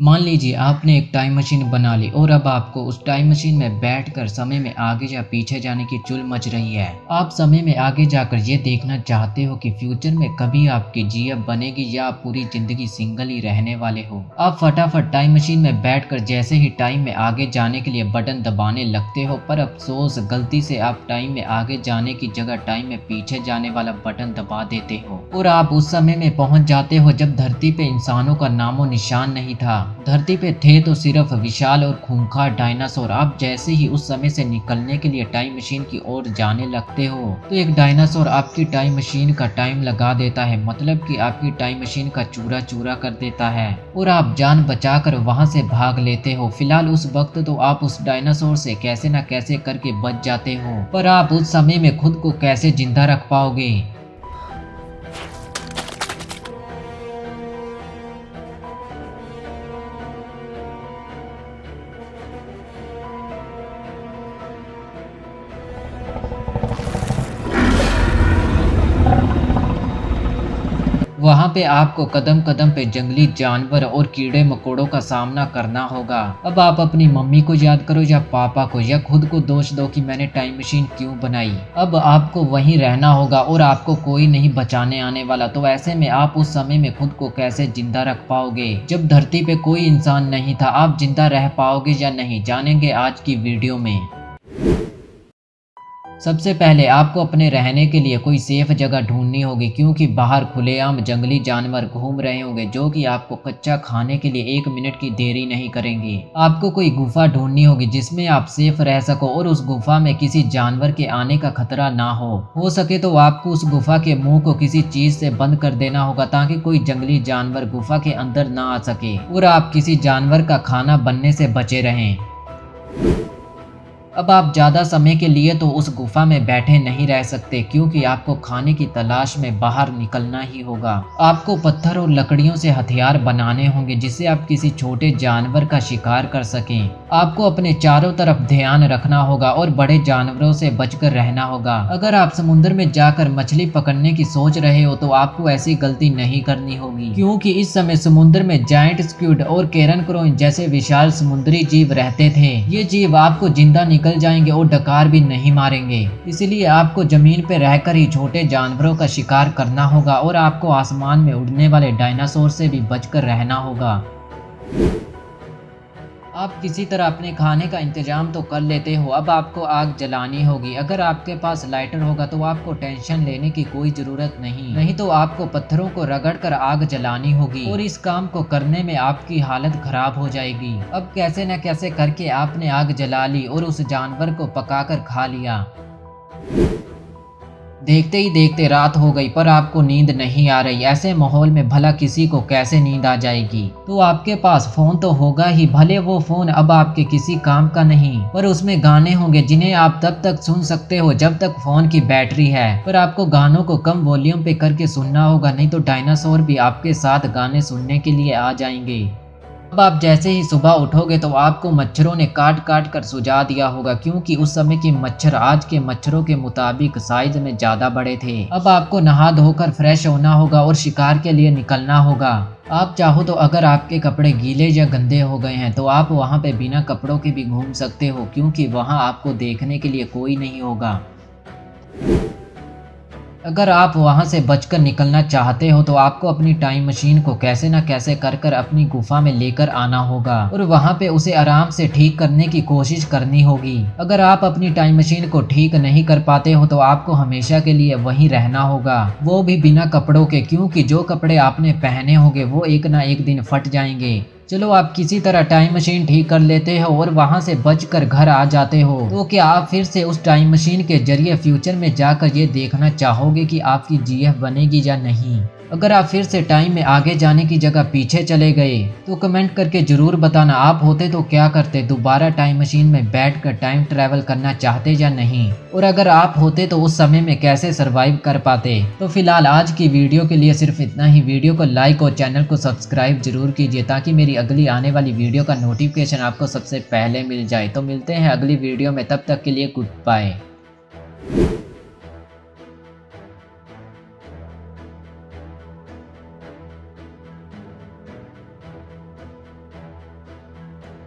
मान लीजिए आपने एक टाइम मशीन बना ली और अब आपको उस टाइम मशीन में बैठकर समय में आगे या पीछे जाने की चुल मच रही है। आप समय में आगे जाकर ये देखना चाहते हो कि फ्यूचर में कभी आपकी जीएफ बनेगी या आप पूरी जिंदगी सिंगल ही रहने वाले हो। आप फटाफट टाइम मशीन में बैठकर जैसे ही टाइम में आगे जाने के लिए बटन दबाने लगते हो, पर अफसोस गलती से आप टाइम में आगे जाने की जगह टाइम में पीछे जाने वाला बटन दबा देते हो और आप उस समय में पहुंच जाते हो जब धरती पे इंसानों का नामो निशान नहीं था। धरती पे थे तो सिर्फ विशाल और खूंखार डायनासोर। आप जैसे ही उस समय से निकलने के लिए टाइम मशीन की ओर जाने लगते हो तो एक डायनासोर आपकी टाइम मशीन का टाइम लगा देता है, मतलब कि आपकी टाइम मशीन का चूरा चूरा कर देता है और आप जान बचाकर वहां से भाग लेते हो। फिलहाल उस वक्त तो आप उस डायनासोर से कैसे न कैसे करके बच जाते हो, पर आप उस समय में खुद को कैसे जिंदा रख पाओगे। वहाँ पे आपको कदम कदम पे जंगली जानवर और कीड़े मकोड़ों का सामना करना होगा। अब आप अपनी मम्मी को याद करो या पापा को, या खुद को दोष दो कि मैंने टाइम मशीन क्यों बनाई। अब आपको वहीं रहना होगा और आपको कोई नहीं बचाने आने वाला। तो ऐसे में आप उस समय में खुद को कैसे जिंदा रख पाओगे जब धरती पे कोई इंसान नहीं था। आप जिंदा रह पाओगे या नहीं, जानेंगे आज की वीडियो में। सबसे पहले आपको अपने रहने के लिए कोई सेफ जगह ढूंढनी होगी, क्योंकि बाहर खुलेआम जंगली जानवर घूम रहे होंगे जो कि आपको कच्चा खाने के लिए 1 मिनट की देरी नहीं करेंगे। आपको कोई गुफा ढूंढनी होगी जिसमें आप सेफ रह सको और उस गुफा में किसी जानवर के आने का खतरा ना हो सके तो आपको उस गुफा के मुंह को किसी चीज से बंद कर देना होगा ताकि कोई जंगली जानवर गुफा के अंदर ना आ सके और आप किसी जानवर का खाना बनने से बचे रहें। अब आप ज़्यादा समय के लिए तो उस गुफा में बैठे नहीं रह सकते, क्योंकि आपको खाने की तलाश में बाहर निकलना ही होगा। आपको पत्थर और लकड़ियों से हथियार बनाने होंगे जिससे आप किसी छोटे जानवर का शिकार कर सकें। आपको अपने चारों तरफ ध्यान रखना होगा और बड़े जानवरों से बचकर रहना होगा। अगर आप समुद्र में जाकर मछली पकड़ने की सोच रहे हो तो आपको ऐसी गलती नहीं करनी होगी, क्योंकि इस समय समुद्र में जायंट स्क्विड और केरन क्रोइन जैसे विशाल समुद्री जीव रहते थे। ये जीव आपको जिंदा निकल जाएंगे और डकार भी नहीं मारेंगे। इसलिए आपको जमीन पे रहकर ही छोटे जानवरों का शिकार करना होगा और आपको आसमान में उड़ने वाले डायनासोर से भी बचकर रहना होगा। आप किसी तरह अपने खाने का इंतजाम तो कर लेते हो। अब आपको आग जलानी होगी। अगर आपके पास लाइटर होगा तो आपको टेंशन लेने की कोई जरूरत नहीं तो आपको पत्थरों को रगड़कर आग जलानी होगी और इस काम को करने में आपकी हालत खराब हो जाएगी। अब कैसे न कैसे करके आपने आग जला ली और उस जानवर को पकाकर खा लिया। देखते ही देखते रात हो गई पर आपको नींद नहीं आ रही। ऐसे माहौल में भला किसी को कैसे नींद आ जाएगी। तो आपके पास फोन तो होगा ही, भले वो फोन अब आपके किसी काम का नहीं, पर उसमें गाने होंगे जिन्हें आप तब तक सुन सकते हो जब तक फोन की बैटरी है। पर आपको गानों को कम वॉल्यूम पे करके सुनना होगा, नहीं तो डायनासोर भी आपके साथ गाने सुनने के लिए आ जाएंगे। अब आप जैसे ही सुबह उठोगे तो आपको मच्छरों ने काट काट कर सुझा दिया होगा, क्योंकि उस समय के मच्छर आज के मच्छरों के मुताबिक साइज में ज्यादा बड़े थे। अब आपको नहा धोकर फ्रेश होना होगा और शिकार के लिए निकलना होगा। आप चाहो तो अगर आपके कपड़े गीले या गंदे हो गए हैं तो आप वहां पे बिना कपड़ों के भी घूम सकते हो, क्योंकि वहां आपको देखने के लिए कोई नहीं होगा। अगर आप वहां से बचकर निकलना चाहते हो तो आपको अपनी टाइम मशीन को कैसे न कैसे कर कर अपनी गुफा में लेकर आना होगा और वहां पे उसे आराम से ठीक करने की कोशिश करनी होगी। अगर आप अपनी टाइम मशीन को ठीक नहीं कर पाते हो तो आपको हमेशा के लिए वहीं रहना होगा, वो भी बिना कपड़ों के, क्योंकि जो कपड़े आपने पहने होंगे वो एक ना एक दिन फट जाएंगे। चलो आप किसी तरह टाइम मशीन ठीक कर लेते हो और वहां से बचकर घर आ जाते हो, तो क्या आप फिर से उस टाइम मशीन के जरिए फ्यूचर में जाकर ये देखना चाहोगे कि आपकी जीएफ बनेगी या नहीं। अगर आप फिर से टाइम में आगे जाने की जगह पीछे चले गए तो कमेंट करके जरूर बताना आप होते तो क्या करते, दोबारा टाइम मशीन में बैठकर टाइम ट्रैवल करना चाहते या नहीं, और अगर आप होते तो उस समय में कैसे सरवाइव कर पाते। तो फिलहाल आज की वीडियो के लिए सिर्फ इतना ही। वीडियो को लाइक और चैनल को सब्सक्राइब जरूर कीजिए ताकि मेरी अगली आने वाली वीडियो का नोटिफिकेशन आपको सबसे पहले मिल जाए। तो मिलते हैं अगली वीडियो में, तब तक के लिए गुड बाय।